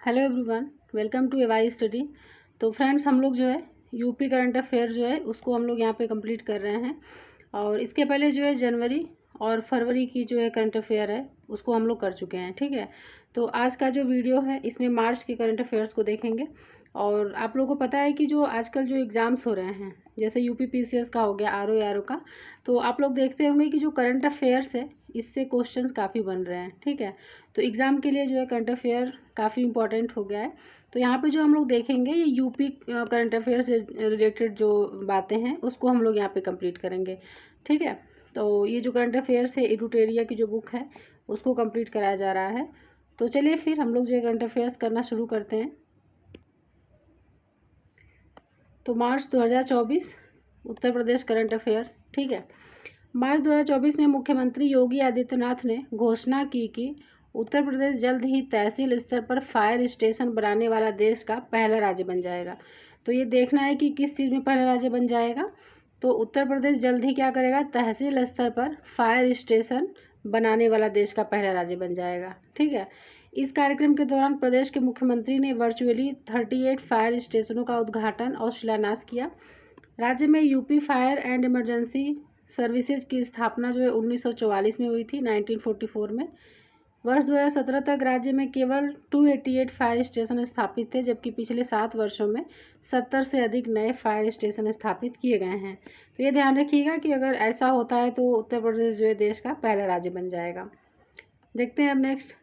Hello everyone, welcome to AY study. तो friends, हम लोग जो है यूपी करंट अफेयर जो है उसको हम लोग यहाँ पे कंप्लीट कर रहे हैं। और इसके पहले जो है जनवरी और फरवरी की जो है करंट अफेयर है उसको हम लोग कर चुके हैं। ठीक है, तो आज का जो वीडियो है इसमें मार्च के करंट अफेयर्स को देखेंगे। और आप लोगों को पता है कि जो आजकल जो एग्ज़ाम्स हो रहे हैं, जैसे यूपी पीसीएस का हो गया, आरओ का, तो आप लोग देखते होंगे कि जो करंट अफेयर्स है इससे क्वेश्चंस काफ़ी बन रहे हैं। ठीक है, तो एग्ज़ाम के लिए जो है करंट अफेयर काफ़ी इंपॉर्टेंट हो गया है। तो यहाँ पे जो हम लोग देखेंगे ये यूपी करंट अफेयर से रिलेटेड जो बातें हैं उसको हम लोग यहाँ पे कंप्लीट करेंगे। ठीक है, तो ये जो करंट अफेयर्स है एडुटेरिया की जो बुक है उसको कंप्लीट कराया जा रहा है। तो चलिए फिर हम लोग जो है करंट अफेयर्स करना शुरू करते हैं। तो मार्च 2024 उत्तर प्रदेश करंट अफेयर्स। ठीक है, मार्च 2024 में मुख्यमंत्री योगी आदित्यनाथ ने घोषणा की कि उत्तर प्रदेश जल्द ही तहसील स्तर पर फायर स्टेशन बनाने वाला देश का पहला राज्य बन जाएगा। तो ये देखना है कि किस चीज़ में पहला राज्य बन जाएगा। तो उत्तर प्रदेश जल्द ही क्या करेगा, तहसील स्तर पर फायर स्टेशन बनाने वाला देश का पहला राज्य बन जाएगा। ठीक है, इस कार्यक्रम के दौरान प्रदेश के मुख्यमंत्री ने वर्चुअली 38 फायर स्टेशनों का उद्घाटन और शिलान्यास किया। राज्य में UP fire and emergency services की स्थापना जो है 1944 में हुई थी, 1944 में। वर्ष 2017 तक राज्य में केवल 288 फायर स्टेशन स्थापित थे, जबकि पिछले 7 वर्षों में 70 से अधिक नए फायर स्टेशन स्थापित किए गए हैं। तो ये ध्यान रखिएगा कि अगर ऐसा होता है तो उत्तर प्रदेश जो है देश का पहला राज्य बन जाएगा। देखते हैं अब नेक्स्ट।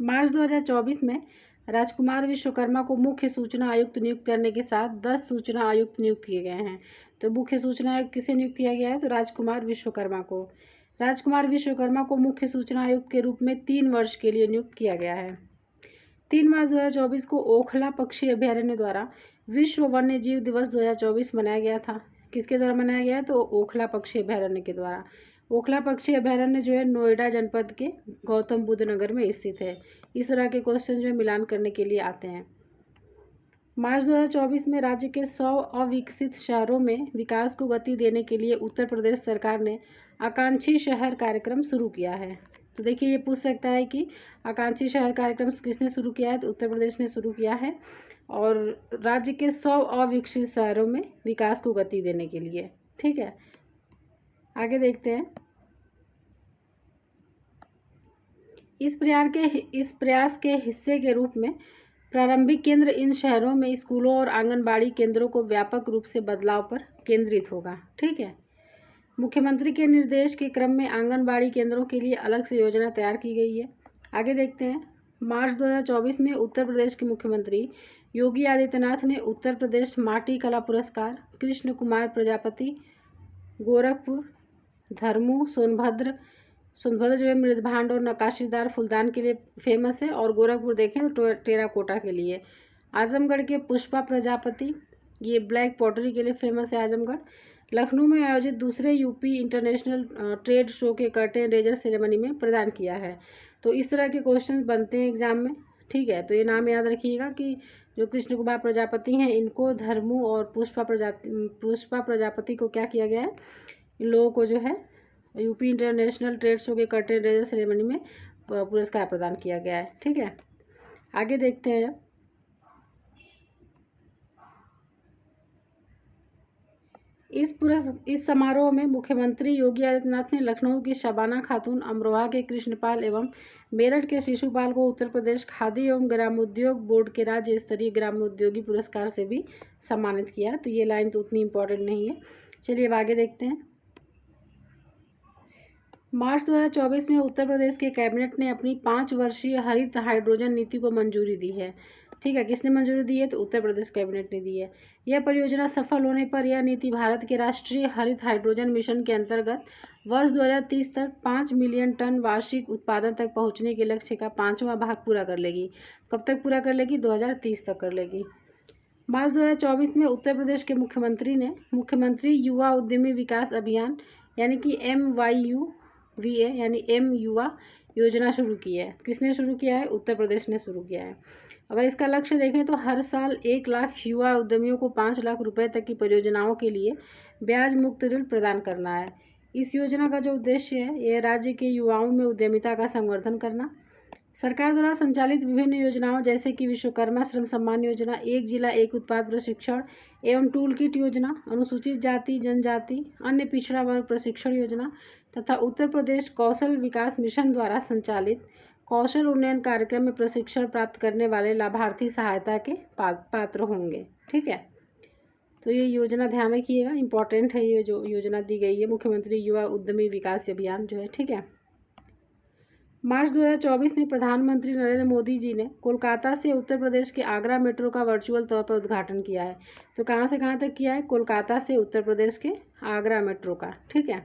मार्च 2024 में राजकुमार विश्वकर्मा को मुख्य सूचना आयुक्त नियुक्त करने के साथ 10 सूचना आयुक्त नियुक्त किए गए हैं। तो मुख्य सूचना आयुक्त किसे नियुक्त किया गया है, तो राजकुमार विश्वकर्मा को। राजकुमार विश्वकर्मा को मुख्य सूचना आयुक्त के रूप में 3 वर्ष के लिए नियुक्त किया गया है। 3 मार्च 2024 को ओखला पक्षी अभ्यारण्य द्वारा विश्व वन्य जीव दिवस 2024 मनाया गया था। किसके द्वारा मनाया गया है, तो ओखला पक्षी अभ्यारण्य के द्वारा। ओखला पक्षी अभ्यारण्य जो है नोएडा जनपद के गौतम बुद्ध नगर में स्थित है। इस तरह के क्वेश्चन जो है मिलान करने के लिए आते हैं। मार्च 2024 में राज्य के 100 अविकसित शहरों में विकास को गति देने के लिए उत्तर प्रदेश सरकार ने आकांक्षी शहर कार्यक्रम शुरू किया है। तो देखिए, ये पूछ सकता है कि आकांक्षी शहर कार्यक्रम किसने शुरू किया है, तो उत्तर प्रदेश ने शुरू किया है। और राज्य के 100 अविकसित शहरों में विकास को गति देने के लिए। ठीक है, आगे देखते हैं। इस प्रयास के हिस्से के रूप में प्रारंभिक केंद्र इन शहरों में स्कूलों और आंगनबाड़ी केंद्रों को व्यापक रूप से बदलाव पर केंद्रित होगा। ठीक है, मुख्यमंत्री के निर्देश के क्रम में आंगनबाड़ी केंद्रों के लिए अलग से योजना तैयार की गई है। आगे देखते हैं। मार्च 2024 में उत्तर प्रदेश के मुख्यमंत्री योगी आदित्यनाथ ने उत्तर प्रदेश माटी कला पुरस्कार कृष्ण कुमार प्रजापति, गोरखपुर, धर्मू, सोनभद्र जो है मृदभांड और नक्काशीदार फूलदान के लिए फेमस है, और गोरखपुर देखें तो टेराकोटा के लिए। आजमगढ़ के पुष्पा प्रजापति, ये ब्लैक पॉटरी के लिए फेमस है आजमगढ़। लखनऊ में आयोजित दूसरे यूपी इंटरनेशनल ट्रेड शो के कर्टेन रेजर सेरेमनी में प्रदान किया है। तो इस तरह के क्वेश्चन बनते हैं एग्जाम में। ठीक है, तो ये नाम याद रखिएगा कि जो कृष्ण कुमार प्रजापति हैं इनको धर्मू और पुष्पा प्रजापति को क्या किया गया है, इन लोगों को जो है यूपी इंटरनेशनल ट्रेड शो के कर्टेन रेजर सेरेमनी में पुरस्कार प्रदान किया गया है। ठीक है, आगे देखते हैं। इस समारोह में मुख्यमंत्री योगी आदित्यनाथ ने लखनऊ की शबाना खातून, अमरोहा के कृष्णपाल एवं मेरठ के शिशुपाल को उत्तर प्रदेश खादी एवं ग्रामोद्योग बोर्ड के राज्य स्तरीय ग्रामोद्योगी पुरस्कार से भी सम्मानित किया। तो ये लाइन तो उतनी इम्पोर्टेंट नहीं है। चलिए अब आगे देखते हैं। मार्च 2024 में उत्तर प्रदेश के कैबिनेट ने अपनी 5 वर्षीय हरित हाइड्रोजन नीति को मंजूरी दी है। ठीक है, किसने मंजूरी दी है, तो उत्तर प्रदेश कैबिनेट ने दी है। यह परियोजना सफल होने पर यह नीति भारत के राष्ट्रीय हरित हाइड्रोजन मिशन के अंतर्गत वर्ष 2030 तक 5 मिलियन टन वार्षिक उत्पादन तक पहुंचने के लक्ष्य का 5वां भाग पूरा कर लेगी। कब तक पूरा कर लेगी, 2030 तक कर लेगी। मार्च 2024 में उत्तर प्रदेश के मुख्यमंत्री ने मुख्यमंत्री युवा उद्यमी विकास अभियान यानी कि MYUVA यानी एम युवा योजना शुरू की है। किसने शुरू किया है, उत्तर प्रदेश ने शुरू किया है। अगर इसका लक्ष्य देखें तो हर साल 1 लाख युवा उद्यमियों को 5 लाख रुपए तक की परियोजनाओं के लिए ब्याज मुक्त ऋण प्रदान करना है। इस योजना का जो उद्देश्य है, यह राज्य के युवाओं में उद्यमिता का संवर्धन करना, सरकार द्वारा संचालित विभिन्न योजनाओं जैसे कि विश्वकर्मा श्रम सम्मान योजना, एक जिला एक उत्पाद प्रशिक्षण एवं टूल किट योजना, अनुसूचित जाति जनजाति अन्य पिछड़ा वर्ग प्रशिक्षण योजना तथा उत्तर प्रदेश कौशल विकास मिशन द्वारा संचालित कौशल उन्नयन कार्यक्रम में प्रशिक्षण प्राप्त करने वाले लाभार्थी सहायता के पात्र होंगे। ठीक है, तो ये योजना ध्यान रखिएगा, इम्पॉर्टेंट है ये जो योजना दी गई है, मुख्यमंत्री युवा उद्यमी विकास अभियान जो है। ठीक है, मार्च 2024 में प्रधानमंत्री नरेंद्र मोदी जी ने कोलकाता से उत्तर प्रदेश के आगरा मेट्रो का वर्चुअल तौर पर उद्घाटन किया है। तो कहाँ से कहाँ तक किया है? कोलकाता से उत्तर प्रदेश के आगरा मेट्रो का। ठीक है,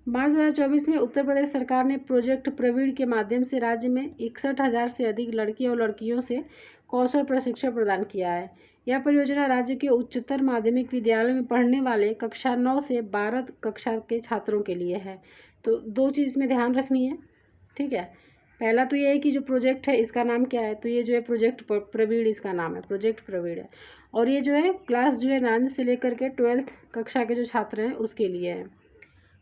मार्च 2024 में उत्तर प्रदेश सरकार ने प्रोजेक्ट प्रवीण के माध्यम से राज्य में 61,000 से अधिक लड़की और लड़कियों से कौशल प्रशिक्षण प्रदान किया है। यह परियोजना राज्य के उच्चतर माध्यमिक विद्यालय में पढ़ने वाले कक्षा 9 से 12 कक्षा के छात्रों के लिए है। तो दो चीज़ में ध्यान रखनी है। ठीक है, पहला तो ये है कि जो प्रोजेक्ट है इसका नाम क्या है, तो ये जो है प्रोजेक्ट प्रवीण इसका नाम है, प्रोजेक्ट प्रवीण है। और ये जो है क्लास जो है 9 से लेकर के 12th कक्षा के जो छात्र हैं उसके लिए है।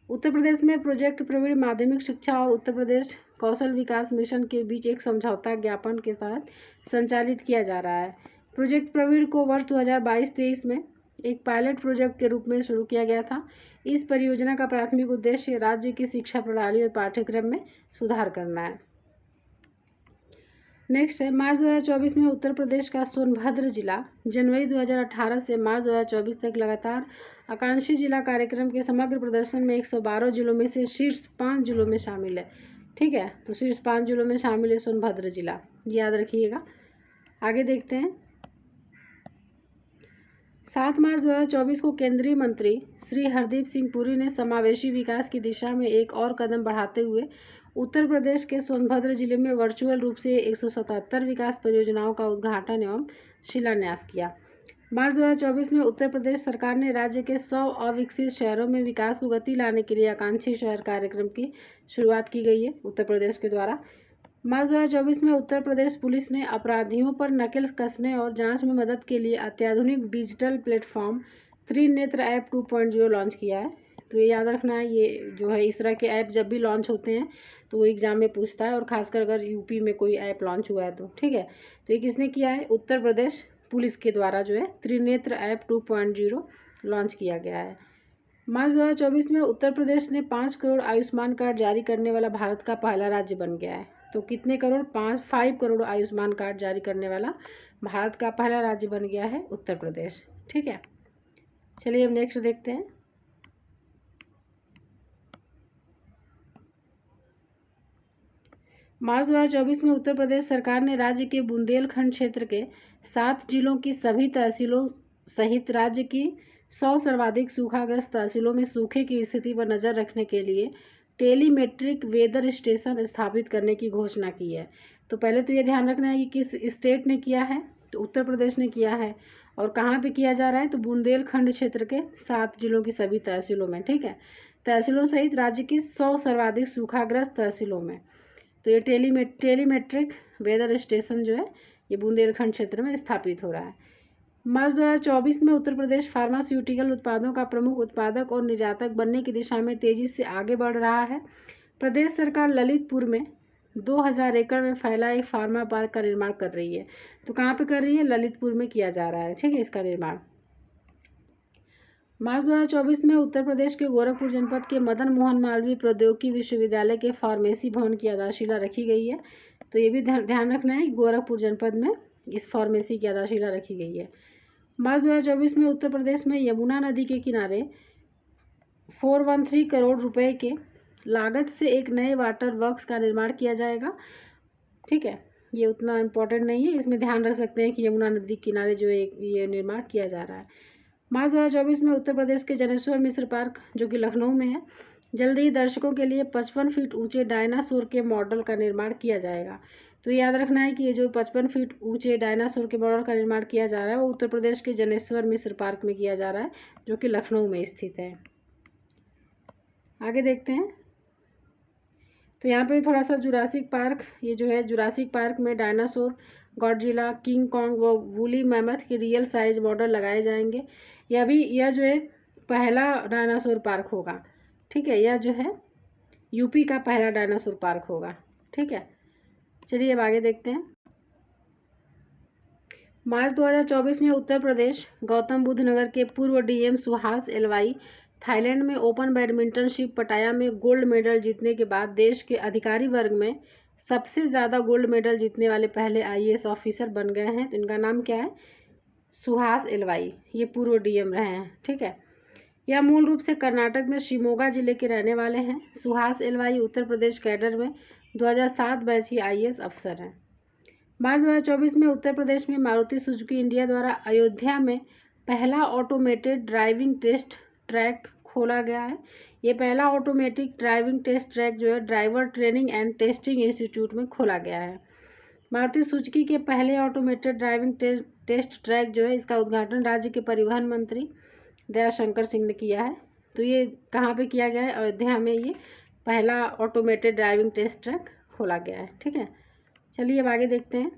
उत्तर प्रदेश में प्रोजेक्ट प्रवीण माध्यमिक शिक्षा और उत्तर प्रदेश कौशल विकास मिशन के बीच एक समझौता ज्ञापन के तहत संचालित किया जा रहा है। प्रोजेक्ट प्रवीण को वर्ष 2022-23 में एक पायलट प्रोजेक्ट के रूप में शुरू किया गया था। इस परियोजना का प्राथमिक उद्देश्य राज्य की शिक्षा प्रणाली और पाठ्यक्रम में सुधार करना है। नेक्स्ट है, मार्च 2024 में उत्तर प्रदेश का सोनभद्र जिला जनवरी 2018 से मार्च 2024 तक लगातार आकांक्षी जिला कार्यक्रम के समग्र प्रदर्शन में 112 जिलों में से शीर्ष 5 जिलों में शामिल है। ठीक है, तो शीर्ष 5 जिलों में शामिल है सोनभद्र जिला, याद रखिएगा। आगे देखते हैं, 7 मार्च 2024 को केंद्रीय मंत्री श्री हरदीप सिंह पुरी ने समावेशी विकास की दिशा में एक और कदम बढ़ाते हुए उत्तर प्रदेश के सोनभद्र जिले में वर्चुअल रूप से 177 विकास परियोजनाओं का उद्घाटन एवं शिलान्यास किया। मार्च 2024 में उत्तर प्रदेश सरकार ने राज्य के 100 अविकसित शहरों में विकास को गति लाने के लिए आकांक्षी शहर कार्यक्रम की शुरुआत की गई है उत्तर प्रदेश के द्वारा। मार्च 2024 में उत्तर प्रदेश पुलिस ने अपराधियों पर नकेल कसने और जांच में मदद के लिए अत्याधुनिक digital platform Trinetra app 2.0 launch किया है। तो ये याद रखना है, ये जो है इस तरह के ऐप जब भी लॉन्च होते हैं तो वो एग्जाम में पूछता है, और खासकर अगर यूपी में कोई ऐप लॉन्च हुआ है तो। ठीक है, तो ये किसने किया है? उत्तर प्रदेश पुलिस के द्वारा जो है त्रिनेत्र ऐप 2.0 लॉन्च किया गया है। मार्च 2024 में उत्तर प्रदेश ने 5 करोड़ आयुष्मान कार्ड जारी करने वाला भारत का पहला राज्य बन गया है। तो कितने करोड़? 5 करोड़ आयुष्मान कार्ड जारी करने वाला भारत का पहला राज्य बन गया है उत्तर प्रदेश। ठीक है, चलिए अब नेक्स्ट देखते हैं। मार्च 2024 में उत्तर प्रदेश सरकार ने राज्य के बुंदेलखंड क्षेत्र के 7 जिलों की सभी तहसीलों सहित राज्य की 100 सर्वाधिक सूखाग्रस्त तहसीलों में सूखे की स्थिति पर नज़र रखने के लिए टेलीमेट्रिक वेदर स्टेशन स्थापित करने की घोषणा की है। तो पहले तो ये ध्यान रखना है कि किस स्टेट ने किया है, तो उत्तर प्रदेश ने किया है, और कहाँ पे किया जा रहा है? तो बुंदेलखंड क्षेत्र के 7 जिलों की सभी तहसीलों में। ठीक है, तहसीलों सहित राज्य की 100 सर्वाधिक सूखाग्रस्त तहसीलों में। तो ये टेलीमेट्रिक वेदर स्टेशन जो है ये बुंदेलखंड क्षेत्र में स्थापित हो रहा है। मार्च 2024 में उत्तर प्रदेश फार्मास्यूटिकल उत्पादों का प्रमुख उत्पादक और निर्यातक बनने की दिशा में तेजी से आगे बढ़ रहा है। प्रदेश सरकार ललितपुर में 2000 एकड़ में फैला एक फार्मा पार्क का निर्माण कर रही है। तो कहाँ पे कर रही है? ललितपुर में किया जा रहा है। ठीक है, इसका निर्माण। मार्च 2024 में उत्तर प्रदेश के गोरखपुर जनपद के मदन मोहन मालवीय प्रौद्योगिकी विश्वविद्यालय के फार्मेसी भवन की आधारशिला रखी गई है। तो ये भी ध्यान रखना है कि गोरखपुर जनपद में इस फार्मेसी की आधारशिला रखी गई है। मार्च 2024 में उत्तर प्रदेश में यमुना नदी के किनारे 413 करोड़ रुपए के लागत से एक नए वाटर वर्क्स का निर्माण किया जाएगा। ठीक है, ये उतना इम्पोर्टेंट नहीं है, इसमें ध्यान रख सकते हैं कि यमुना नदी के किनारे जो है ये निर्माण किया जा रहा है। मार्च 2024 में उत्तर प्रदेश के जनेश्वर मिश्र पार्क जो कि लखनऊ में है, जल्द ही दर्शकों के लिए 55 फीट ऊंचे डायनासोर के मॉडल का निर्माण किया जाएगा। तो याद रखना है कि ये जो 55 फीट ऊंचे डायनासोर के मॉडल का निर्माण किया जा रहा है वो उत्तर प्रदेश के जनेश्वर मिश्र पार्क में किया जा रहा है जो कि लखनऊ में स्थित है। आगे देखते हैं, तो यहाँ पे थोड़ा सा जुरासिक पार्क, ये जो है जुरासिक पार्क में डायनासोर, गॉडजिला, किंग कॉन्ग व वूली मैमथ के रियल साइज मॉडल लगाए जाएंगे। यह जो है पहला डायनासोर पार्क होगा। ठीक है, यह जो है यूपी का पहला डायनासोर पार्क होगा। ठीक है, चलिए अब आगे देखते हैं। मार्च 2024 में उत्तर प्रदेश गौतम बुद्ध नगर के पूर्व डीएम सुहास एलवाई थाईलैंड में ओपन बैडमिंटनशिप पटाया में गोल्ड मेडल जीतने के बाद देश के अधिकारी वर्ग में सबसे ज़्यादा गोल्ड मेडल जीतने वाले पहले आईएएस ऑफिसर बन गए हैं। तो इनका नाम क्या है? सुहास एलवाई। ये पूर्व डीएम रहे हैं। ठीक है। यह मूल रूप से कर्नाटक में शिमोगा जिले के रहने वाले हैं। सुहास एलवाई उत्तर प्रदेश कैडर में 2007 बैच की आईएएस अफसर हैं। मार्च 2024 में उत्तर प्रदेश में मारुति सुजुकी इंडिया द्वारा अयोध्या में पहला ऑटोमेटेड ड्राइविंग टेस्ट ट्रैक खोला गया है। ये पहला ऑटोमेटिक ड्राइविंग टेस्ट ट्रैक जो है driver training and testing institute में खोला गया है। मारुति सुजुकी के पहले ऑटोमेटेड ड्राइविंग टेस्ट ट्रैक जो है, इसका उद्घाटन राज्य के परिवहन मंत्री दयाशंकर सिंह ने किया है। तो ये कहाँ पे किया गया है? अयोध्या में ये पहला ऑटोमेटेड ड्राइविंग टेस्ट ट्रैक खोला गया है। ठीक है। चलिए अब आगे देखते हैं।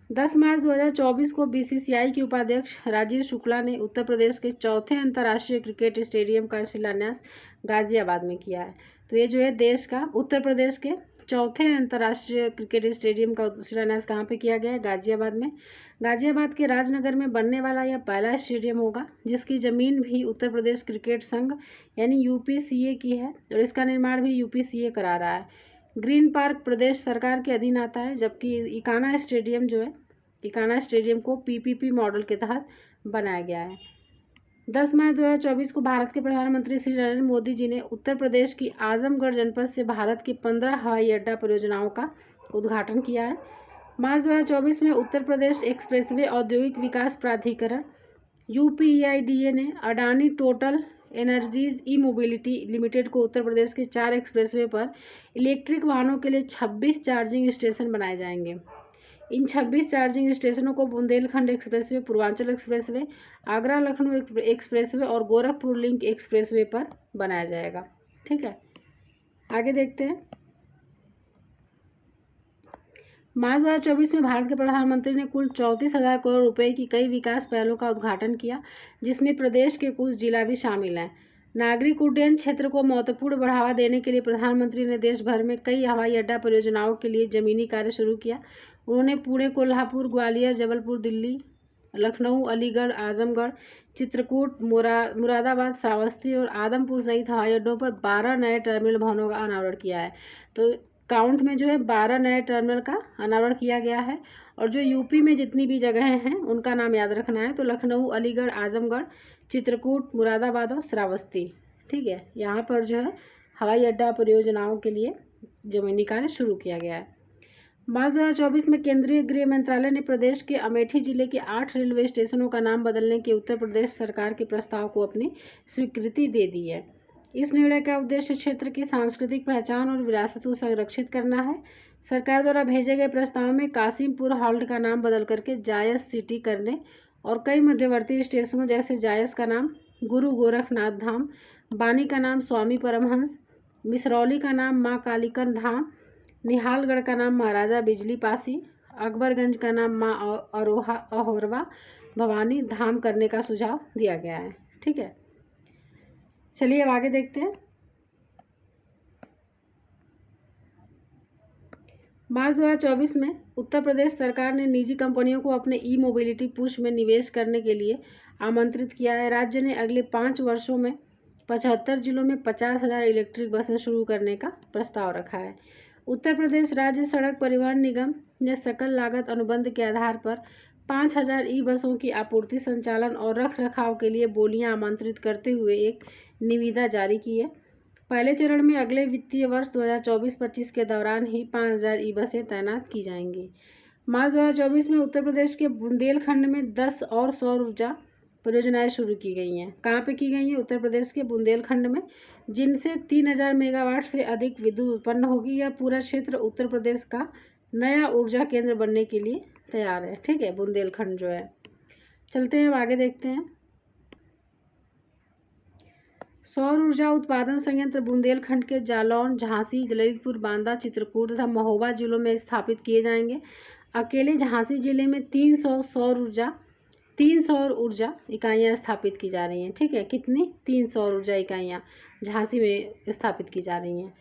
10 मार्च 2024 को बीसीसीआई के उपाध्यक्ष राजीव शुक्ला ने उत्तर प्रदेश के चौथे अंतर्राष्ट्रीय क्रिकेट स्टेडियम का शिलान्यास गाजियाबाद में किया है। तो ये जो है देश का उत्तर प्रदेश के चौथे अंतर्राष्ट्रीय क्रिकेट स्टेडियम का शिलान्यास कहाँ पे किया गया है? गाजियाबाद में। गाजियाबाद के राजनगर में बनने वाला यह पहला स्टेडियम होगा जिसकी ज़मीन भी उत्तर प्रदेश क्रिकेट संघ यानी यूपीसीए की है और इसका निर्माण भी यूपीसीए करा रहा है। ग्रीन पार्क प्रदेश सरकार के अधीन आता है, जबकि इकाना स्टेडियम जो है, इकाना स्टेडियम को पीपीपी मॉडल के तहत बनाया गया है। 10 मार्च 2024 को भारत के प्रधानमंत्री श्री नरेंद्र मोदी जी ने उत्तर प्रदेश की आजमगढ़ जनपद से भारत की 15 हवाई अड्डा परियोजनाओं का उद्घाटन किया है। मार्च 2024 में उत्तर प्रदेश एक्सप्रेसवे औद्योगिक विकास प्राधिकरण यूपीआईडीए ने अडानी टोटल एनर्जीज ई मोबिलिटी लिमिटेड को उत्तर प्रदेश के 4 एक्सप्रेसवे पर इलेक्ट्रिक वाहनों के लिए 26 चार्जिंग स्टेशन बनाए जाएंगे। इन 26 चार्जिंग स्टेशनों को Bundelkhand expressway, Purvanchal expressway, Agra Lucknow expressway और गोरखपुर लिंक एक्सप्रेसवे पर बनाया जाएगा। ठीक है। आगे देखते हैं। मार्च 2024 में भारत के प्रधानमंत्री ने कुल 34,000 करोड़ रुपए की कई विकास पहलों का उद्घाटन किया, जिसमें प्रदेश के कुछ जिला भी शामिल हैं। नागरिक उड्डयन क्षेत्र को महत्वपूर्ण बढ़ावा देने के लिए प्रधानमंत्री ने देश भर में कई हवाई अड्डा परियोजनाओं के लिए जमीनी कार्य शुरू किया। उन्होंने पुणे, कोल्हापुर, ग्वालियर, जबलपुर, दिल्ली, लखनऊ, अलीगढ़, आजमगढ़, चित्रकूट, मुरादाबाद, श्रावस्ती और आदमपुर सहित हवाई अड्डों पर 12 नए टर्मिनल भवनों का अनावरण किया है। तो काउंट में जो है 12 नए टर्मिनल का अनावरण किया गया है। और जो यूपी में जितनी भी जगहें हैं उनका नाम याद रखना है। तो लखनऊ, अलीगढ़, आजमगढ़, चित्रकूट, मुरादाबाद और श्रावस्ती। ठीक है। यहाँ पर जो है हवाई अड्डा परियोजनाओं के लिए जमीनी कार्य शुरू किया गया है। मार्च 2024 में केंद्रीय गृह मंत्रालय ने प्रदेश के अमेठी जिले के 8 रेलवे स्टेशनों का नाम बदलने के उत्तर प्रदेश सरकार के प्रस्ताव को अपनी स्वीकृति दे दी है। इस निर्णय का उद्देश्य क्षेत्र की सांस्कृतिक पहचान और विरासत को संरक्षित करना है। सरकार द्वारा भेजे गए प्रस्ताव में कासिमपुर हॉल्ट का नाम बदल करके जायस सिटी करने और कई मध्यवर्ती स्टेशनों जैसे जायस का नाम गुरु गोरखनाथ धाम, बानी का नाम स्वामी परमहंस, मिसरौली का नाम माँ कालीकन धाम, निहालगढ़ का नाम महाराजा बिजली पासी, अकबरगंज का नाम माँ अहोरवा भवानी धाम करने का सुझाव दिया गया है। ठीक है। चलिए अब आगे देखते हैं। मार्च 2024 में उत्तर प्रदेश सरकार ने निजी कंपनियों को अपने ई मोबिलिटी पुश में निवेश करने के लिए आमंत्रित किया है। राज्य ने अगले 5 वर्षों में 75 जिलों में 50,000 इलेक्ट्रिक बसें शुरू करने का प्रस्ताव रखा है। उत्तर प्रदेश राज्य सड़क परिवहन निगम ने सकल लागत अनुबंध के आधार पर 5,000 ई बसों की आपूर्ति, संचालन और रख रखाव के लिए बोलियां आमंत्रित करते हुए एक निविदा जारी की है। पहले चरण में अगले वित्तीय वर्ष 2024-25 के दौरान ही 5,000 ई बसें तैनात की जाएंगी। मार्च 2024 में उत्तर प्रदेश के बुंदेलखंड में 10 और सौर ऊर्जा परियोजनाएं शुरू की गई हैं। कहाँ पे की गई हैं? उत्तर प्रदेश के बुंदेलखंड में, जिनसे 3,000 मेगावाट से अधिक विद्युत उत्पन्न होगी। यह पूरा क्षेत्र उत्तर प्रदेश का नया ऊर्जा केंद्र बनने के लिए तैयार है। ठीक है। बुंदेलखंड जो है। चलते हैं अब आगे देखते हैं। सौर ऊर्जा उत्पादन संयंत्र बुंदेलखंड के जालौन, झांसी, ललितपुर, बांदा, चित्रकूट तथा महोबा जिलों में स्थापित किए जाएंगे। अकेले झांसी जिले में 300 सौर ऊर्जा इकाइयाँ स्थापित की जा रही हैं। ठीक है। कितनी? 3 सौर ऊर्जा इकाइयाँ झांसी में स्थापित की जा रही हैं।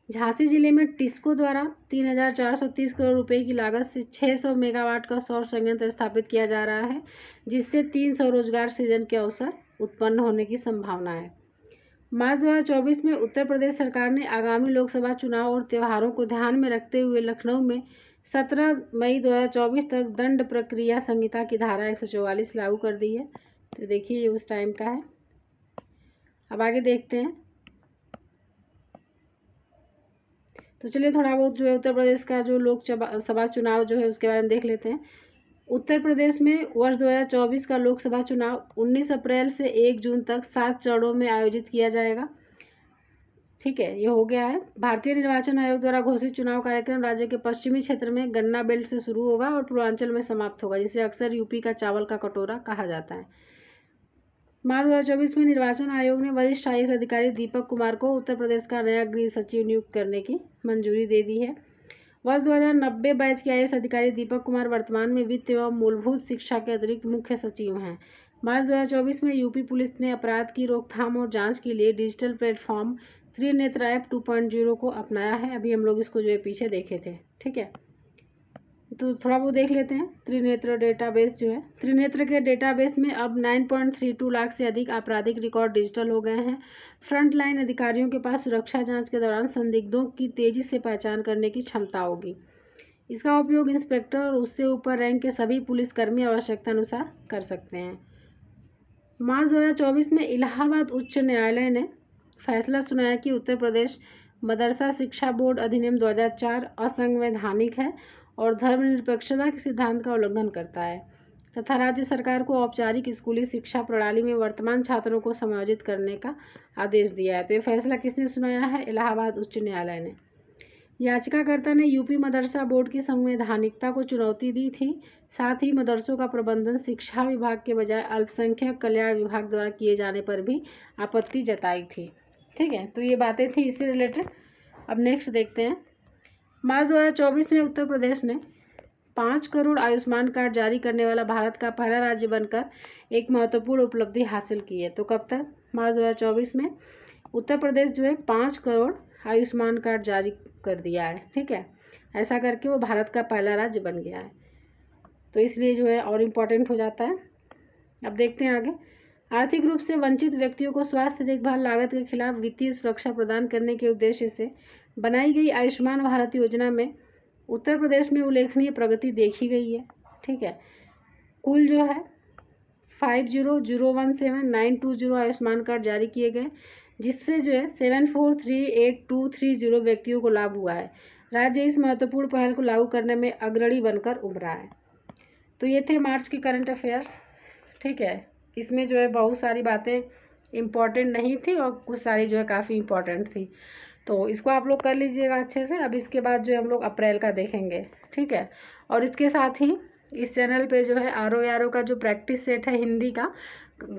झांसी जिले में टिस्को द्वारा 3,430 करोड़ रुपए की लागत से 600 मेगावाट का सौर संयंत्र स्थापित किया जा रहा है, जिससे 300 रोजगार सृजन के अवसर उत्पन्न होने की संभावना है। मार्च 2024 में उत्तर प्रदेश सरकार ने आगामी लोकसभा चुनाव और त्योहारों को ध्यान में रखते हुए लखनऊ में 17 मई 2024 तक दंड प्रक्रिया संहिता की धारा 144 लागू कर दी है। तो देखिए ये उस टाइम का है। अब आगे देखते हैं। तो चलिए थोड़ा बहुत जो है उत्तर प्रदेश का जो लोकसभा चुनाव जो है उसके बारे में देख लेते हैं। उत्तर प्रदेश में वर्ष 2024 का लोकसभा चुनाव 19 अप्रैल से 1 जून तक 7 चरणों में आयोजित किया जाएगा। ठीक है, ये हो गया है। भारतीय निर्वाचन आयोग द्वारा घोषित चुनाव कार्यक्रम राज्य के पश्चिमी क्षेत्र में गन्ना बेल्ट से शुरू होगा और पूर्वांचल में समाप्त होगा, जिसे अक्सर यूपी का चावल का कटोरा कहा जाता है। मार्च 2024 में निर्वाचन आयोग ने वरिष्ठ IAS अधिकारी दीपक कुमार को उत्तर प्रदेश का नया गृह सचिव नियुक्त करने की मंजूरी दे दी है। वर्ष 2090 बैच के IAS अधिकारी दीपक कुमार वर्तमान में वित्त एवं मूलभूत शिक्षा के अतिरिक्त मुख्य सचिव हैं। मार्च 2024 में यूपी पुलिस ने अपराध की रोकथाम और जांच के लिए डिजिटल प्लेटफॉर्म त्रिनेत्र ऐप 2.0 को अपनाया है। अभी हम लोग इसको जो है पीछे देखे थे। ठीक है, तो थोड़ा वो देख लेते हैं। त्रिनेत्र डेटाबेस जो है, त्रिनेत्र के डेटाबेस में अब 9.32 लाख से अधिक आपराधिक रिकॉर्ड डिजिटल हो गए हैं। फ्रंट लाइन अधिकारियों के पास सुरक्षा जांच के दौरान संदिग्धों की तेजी से पहचान करने की क्षमता होगी। इसका उपयोग इंस्पेक्टर और उससे ऊपर रैंक के सभी पुलिसकर्मी आवश्यकता अनुसार कर सकते हैं। मार्च 2024 में इलाहाबाद उच्च न्यायालय ने फैसला सुनाया कि उत्तर प्रदेश मदरसा शिक्षा बोर्ड अधिनियम 2004 असंवैधानिक है और धर्मनिरपेक्षता के सिद्धांत का उल्लंघन करता है तथा राज्य सरकार को औपचारिक स्कूली शिक्षा प्रणाली में वर्तमान छात्रों को समायोजित करने का आदेश दिया है। तो ये फैसला किसने सुनाया है? इलाहाबाद उच्च न्यायालय ने। याचिकाकर्ता ने यूपी मदरसा बोर्ड की संवैधानिकता को चुनौती दी थी। साथ ही मदरसों का प्रबंधन शिक्षा विभाग के बजाय अल्पसंख्यक कल्याण विभाग द्वारा किए जाने पर भी आपत्ति जताई थी। ठीक है, तो ये बातें थी इससे रिलेटेड। अब नेक्स्ट देखते हैं। मार्च 2024 में उत्तर प्रदेश ने 5 करोड़ आयुष्मान कार्ड जारी करने वाला भारत का पहला राज्य बनकर एक महत्वपूर्ण उपलब्धि हासिल की है। तो कब तक? मार्च 2024 में उत्तर प्रदेश जो है 5 करोड़ आयुष्मान कार्ड जारी कर दिया है। ठीक है, ऐसा करके वो भारत का पहला राज्य बन गया है। तो इसलिए जो है और इम्पोर्टेंट हो जाता है। अब देखते हैं आगे। आर्थिक रूप से वंचित व्यक्तियों को स्वास्थ्य देखभाल लागत के खिलाफ वित्तीय सुरक्षा प्रदान करने के उद्देश्य से बनाई गई आयुष्मान भारत योजना में उत्तर प्रदेश में उल्लेखनीय प्रगति देखी गई है। ठीक है, कुल जो है 50017920 आयुष्मान कार्ड जारी किए गए, जिससे जो है 7438,230 व्यक्तियों को लाभ हुआ है। राज्य इस महत्वपूर्ण पहल को लागू करने में अग्रणी बनकर उभरा है। तो ये थे मार्च के करंट अफेयर्स। ठीक है, इसमें जो है बहुत सारी बातें इम्पॉर्टेंट नहीं थी और कुछ सारी जो है काफ़ी इम्पॉर्टेंट थी। तो इसको आप लोग कर लीजिएगा अच्छे से। अब इसके बाद जो है हम लोग अप्रैल का देखेंगे। ठीक है, और इसके साथ ही इस चैनल पे जो है RO का जो प्रैक्टिस सेट है हिंदी का,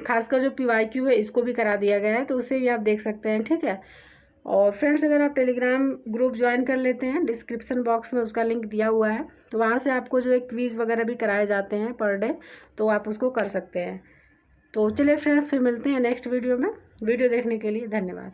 खासकर जो PYQ है, इसको भी करा दिया गया है, तो उसे भी आप देख सकते हैं। ठीक है, और फ्रेंड्स अगर आप टेलीग्राम ग्रुप ज्वाइन कर लेते हैं, डिस्क्रिप्शन बॉक्स में उसका लिंक दिया हुआ है, तो वहाँ से आपको जो है क्विज़ वगैरह भी कराए जाते हैं पर डे, तो आप उसको कर सकते हैं। तो चलिए फ्रेंड्स, फिर मिलते हैं नेक्स्ट वीडियो में। वीडियो देखने के लिए धन्यवाद।